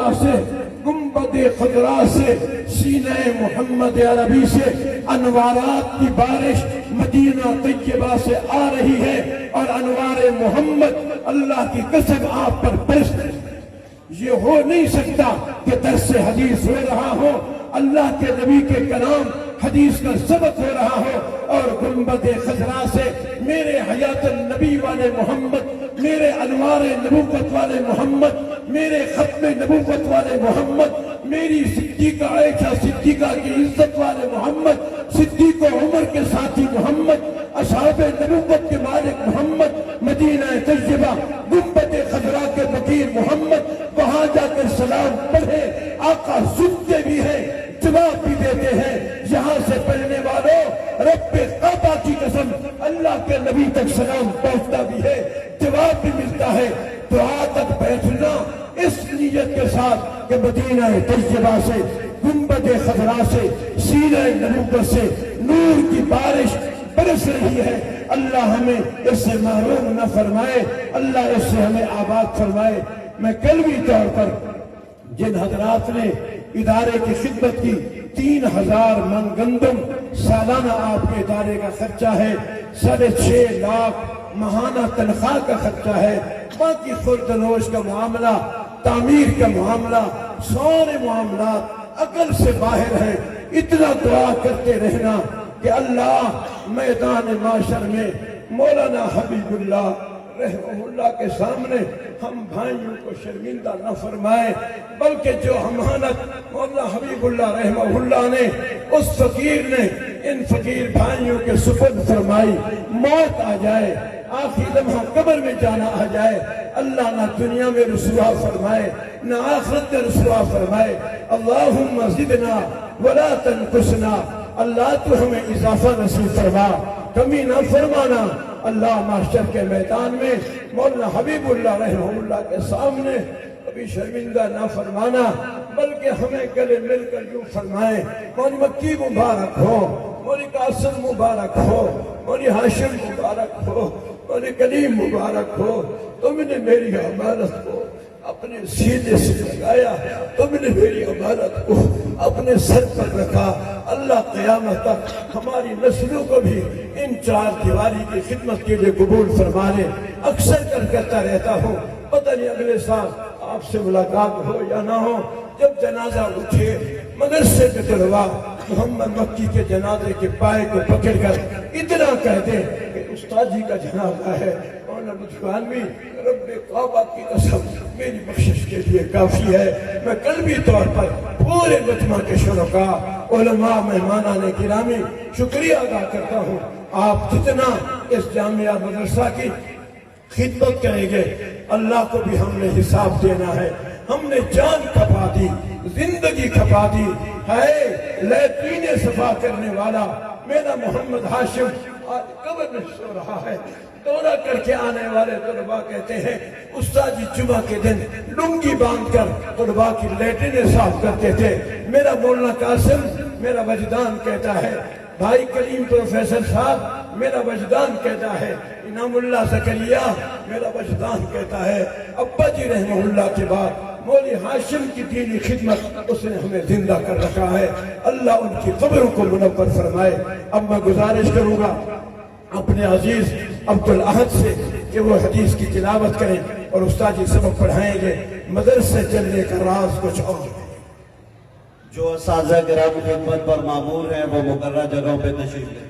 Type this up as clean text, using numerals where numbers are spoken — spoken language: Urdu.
طیبہ سے، گنبد خضرا سے، سینہ محمد عربی سے انوارات کی بارش مدینہ طیبہ سے آ رہی ہے، اور انوار محمد اللہ کی قسم آپ پر برس رہی ہے۔ یہ ہو نہیں سکتا کہ درس حدیث ہو رہا ہو، اللہ کے نبی کے کلام حدیث کا سبق ہو رہا ہو، اور گنبد خضرا سے میرے حیات النبی والے محمد، میرے انوار نبوت والے محمد، میرے ختم نبوت والے محمد، میری صدیقہ عائشہ صدیقہ کی عزت والے محمد، صدیق و عمر کے ساتھی محمد، اصحاب نبوت کے مالک محمد، مدینہ طیبہ گنبد خضرا کے وکیل محمد، وہاں جا کر سلام پڑھے۔ آقا سنتے بھی ہیں، جواب بھی دیتے ہیں۔ یہاں سے پڑھنے والوں، رب کعبہ کی قسم اللہ کے نبی تک سلام پہنچتا بھی ہے، جواب بھی ملتا ہے۔ دعا تک بیٹھنا اس نیت کے ساتھ کہ مدینہ طیبہ سے، گنبد خضرا سے، سینہ نبوت سے نور کی بارش برس رہی ہے۔ اللہ ہمیں اس سے محروم نہ فرمائے، اللہ اس سے ہمیں آباد فرمائے۔ میں قلبی طور پر جن حضرات نے ادارے کی خدمت کی، 3000 من گندم سالانہ آپ کے ادارے کا خرچہ ہے، 6.5 لاکھ ماہانہ تنخواہ کا خرچہ ہے، باقی خوردنوش کا معاملہ، تعمیر کا معاملہ، سارے معاملات عقل سے باہر ہیں۔ اتنا دعا کرتے رہنا کہ اللہ میدان معاشر میں مولانا حبیب اللہ رحمہ اللہ کے سامنے ہم بھائیوں کو شرمندہ نہ فرمائے، بلکہ جو امانت مولانا حبیب اللہ رحمہ اللہ نے اس فقیر نے ان فقیر بھائیوں کے سپرد فرمائی، موت آ جائے، آخری لمحہ قبر میں جانا آ جائے، اللہ نہ دنیا میں رسوا فرمائے نہ آخرت میں رسوا فرمائے۔ اللہم زدنا ولا تنقصنا، اللہ تو ہمیں اضافہ نصیب فرما، کمی نہ فرمانا۔ اللہ معاشر کے میدان میں مولانا حبیب اللہ رحمہ اللہ کے سامنے کبھی شرمندہ نہ فرمانا، بلکہ ہمیں گلے مل کر یوں فرمائے، مولی مکی مبارک ہو، مولی قاسم مبارک ہو، مولی ہاشم مبارک ہو، مولی کلیم مبارک ہو، تم نے میری امانت کو اپنے سینے سے لگایا، تم نے میری امانت کو اپنے سر پر رکھا۔ اللہ قیامت تک ہماری نسلوں کو بھی ان 4 دیواری کی خدمت کے لیے قبول فرما لے۔ اکثر کہتا رہتا ہوں، پتہ نہیں اگلے سال آپ سے ملاقات ہو یا نہ ہو، جب جنازہ اٹھے مدرسے کے طلباء محمد مکی کے جنازے کے پائے کو پکڑ کر اتنا کہہ دیں کہ استاد جی کا جنازہ ہے، رب کعبہ کی قسم میری بخشش کے لیے کافی ہے۔ میں قلبی طور پر پورے مجمع کے شرکاء، علماء، مہمانان گرامی شکریہ ادا کرتا ہوں۔ آپ جتنا اس جامعہ مدرسہ کی خدمت کریں گے، اللہ کو بھی ہم نے حساب دینا ہے۔ ہم نے جان کھپا دی، زندگی کھپا دی ہے۔ لیٹرین صفا کرنے والا میرا محمد ہاشم آج قبر میں سو رہا ہے۔ دورہ کر کے آنے والے طلباء کہتے ہیں، استاد جی جمعہ کے دن لنگی باندھ کر طلباء کی لیٹرین صاف کرتے تھے۔ میرا مولانا قاسم، میرا وجدان کہتا ہے، بھائی کلیم پروفیسر صاحب، میرا وجدان کہتا ہے، انعام اللہ زکریا، میرا وجدان کہتا ہے، ابا جی رحمہ اللہ کے بعد مولی ہاشم کی دینی خدمت اس نے ہمیں زندہ کر رکھا ہے۔ اللہ ان کی قبروں کو منور فرمائے۔ اب میں گزارش کروں گا اپنے عزیز عبدالاحد سے کہ وہ حدیث کی تلاوت کریں اور استاد جی سبق پڑھائیں گے۔ مدرسے چلنے کا راز کچھ اور ہے۔ جو اساتذہ کرام خدمت پر مامور ہیں وہ مقررہ جگہوں پہ تشریف لیں۔